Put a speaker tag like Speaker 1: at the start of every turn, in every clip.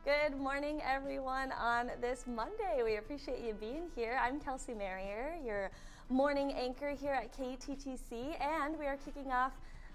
Speaker 1: Good morning, everyone, on this Monday. We appreciate you being here. I'm Kelsey Marier, your morning anchor here at KTTC, and we are kicking off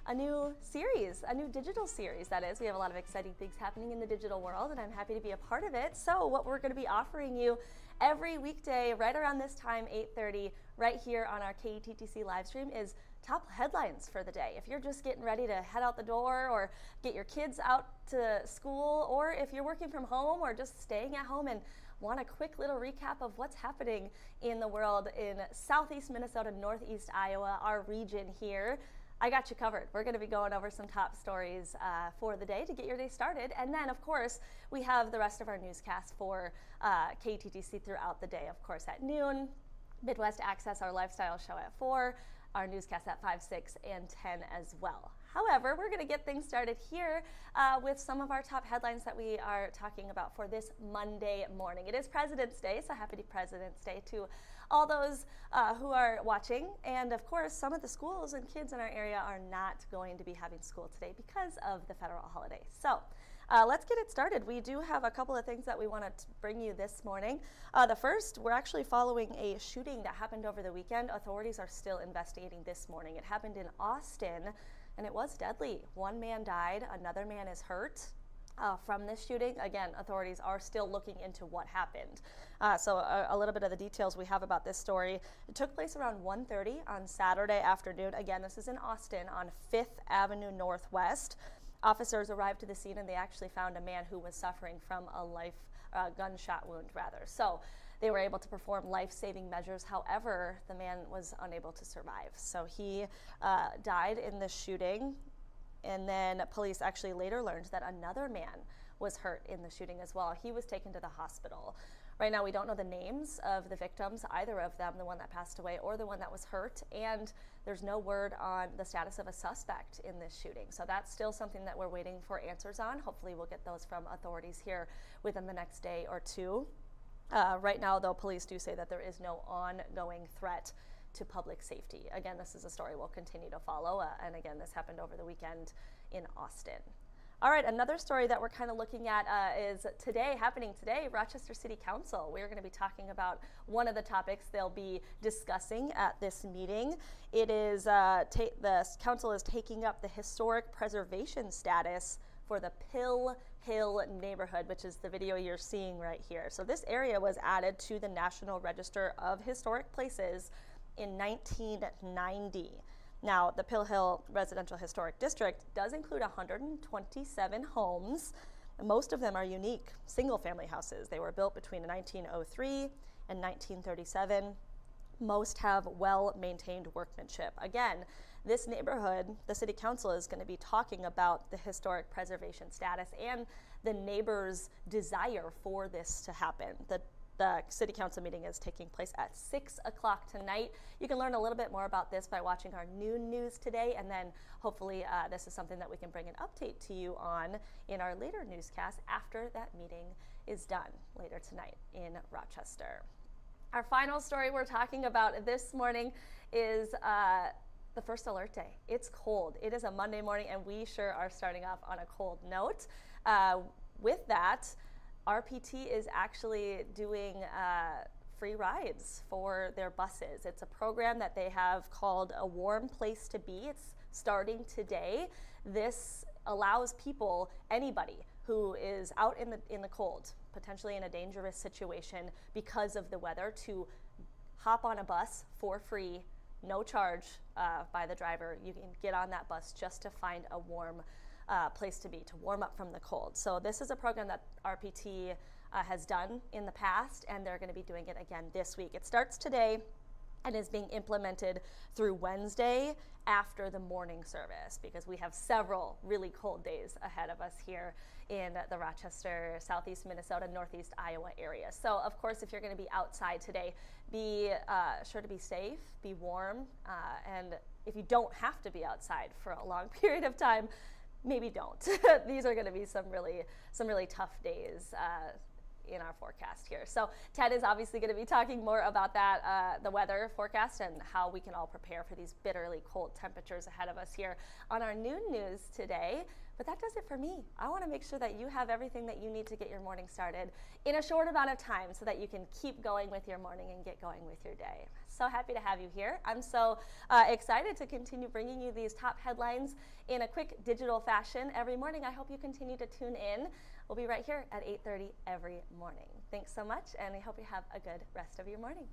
Speaker 1: a new series, a new digital series, that is. We have a lot of exciting things happening in the digital world, and I'm happy to be a part of it. So what we're going to be offering you every weekday right around this time, 8:30, right here on our KTTC live stream, is top headlines for the day. If you're just getting ready to head out the door or get your kids out to school, or if you're working from home or just staying at home and want a quick little recap of what's happening in the world in southeast Minnesota, northeast Iowa, our region here, I got you covered. We're going to be going over some top stories for the day to get your day started. And then, of course, we have the rest of our newscasts for KTTC throughout the day. Of course, at noon, Midwest Access, our lifestyle show at 4, our newscasts at 5, 6, and 10 as well. However, we're going to get things started here with some of our top headlines that we are talking about for this Monday morning. It is President's Day, so happy President's Day to all those who are watching. And of course, some of the schools and kids in our area are not going to be having school today because of the federal holiday. So let's get it started. We do have a couple of things that we want to bring you this morning. The first, we're actually following a shooting that happened over the weekend. Authorities are still investigating this morning. It happened in Austin, and it was deadly. One man died, another man is hurt from this shooting. Again, authorities are still looking into what happened. So a little bit of the details we have about this story. It took place around 1:30 on Saturday afternoon. Again, this is in Austin on 5th Avenue Northwest. Officers arrived to the scene and they actually found a man who was suffering from a gunshot wound rather. So they were able to perform life-saving measures. However, the man was unable to survive. So he died in the shooting. And then police actually later learned that another man was hurt in the shooting as well. He was taken to the hospital. Right now, we don't know the names of the victims, either of them, the one that passed away or the one that was hurt. And there's no word on the status of a suspect in this shooting. So that's still something that we're waiting for answers on. Hopefully we'll get those from authorities here within the next day or two. Right now, though, police do say that there is no ongoing threat to public safety. Again, this is a story we'll continue to follow. And again, this happened over the weekend in Austin. All right, another story that we're kind of looking at is happening today, Rochester City Council. We're going to be talking about one of the topics they'll be discussing at this meeting. It is, the council is taking up the historic preservation status for the Pill Hill neighborhood, which is the video you're seeing right here. So this area was added to the National Register of Historic Places in 1990. Now, the Pill Hill Residential Historic District does include 127 homes. Most of them are unique single-family houses. They were built between 1903 and 1937. Most have well-maintained workmanship. Again, this neighborhood, the City Council is going to be talking about the historic preservation status and the neighbors' desire for this to happen. The City Council meeting is taking place at 6 o'clock tonight. You can learn a little bit more about this by watching our noon news today, and then hopefully this is something that we can bring an update to you on in our later newscast after that meeting is done later tonight in Rochester. Our final story we're talking about this morning is the first alert day. It's cold. It is a Monday morning, and we sure are starting off on a cold note. With that, RPT is actually doing free rides for their buses. It's a program that they have called A Warm Place to Be. It's starting today. This allows people, anybody who is out in the cold, potentially in a dangerous situation because of the weather, to hop on a bus for free, no charge by the driver. You can get on that bus just to find a warm place to be, to warm up from the cold. So this is a program that RPT has done in the past, and they're going to be doing it again this week. It starts today and is being implemented through Wednesday after the morning service, because we have several really cold days ahead of us here in the Rochester, southeast Minnesota, northeast Iowa area. So of course, if you're going to be outside today, be sure to be safe, be warm, and if you don't have to be outside for a long period of time, maybe don't. These are going to be some really tough days in our forecast here. So Ted is obviously going to be talking more about that, the weather forecast and how we can all prepare for these bitterly cold temperatures ahead of us here on our noon news today. But that does it for me. I want to make sure that you have everything that you need to get your morning started in a short amount of time so that you can keep going with your morning and get going with your day. So happy to have you here. I'm so excited to continue bringing you these top headlines in a quick digital fashion every morning. I hope you continue to tune in. We'll be right here at 8:30 every morning. Thanks so much, and I hope you have a good rest of your morning.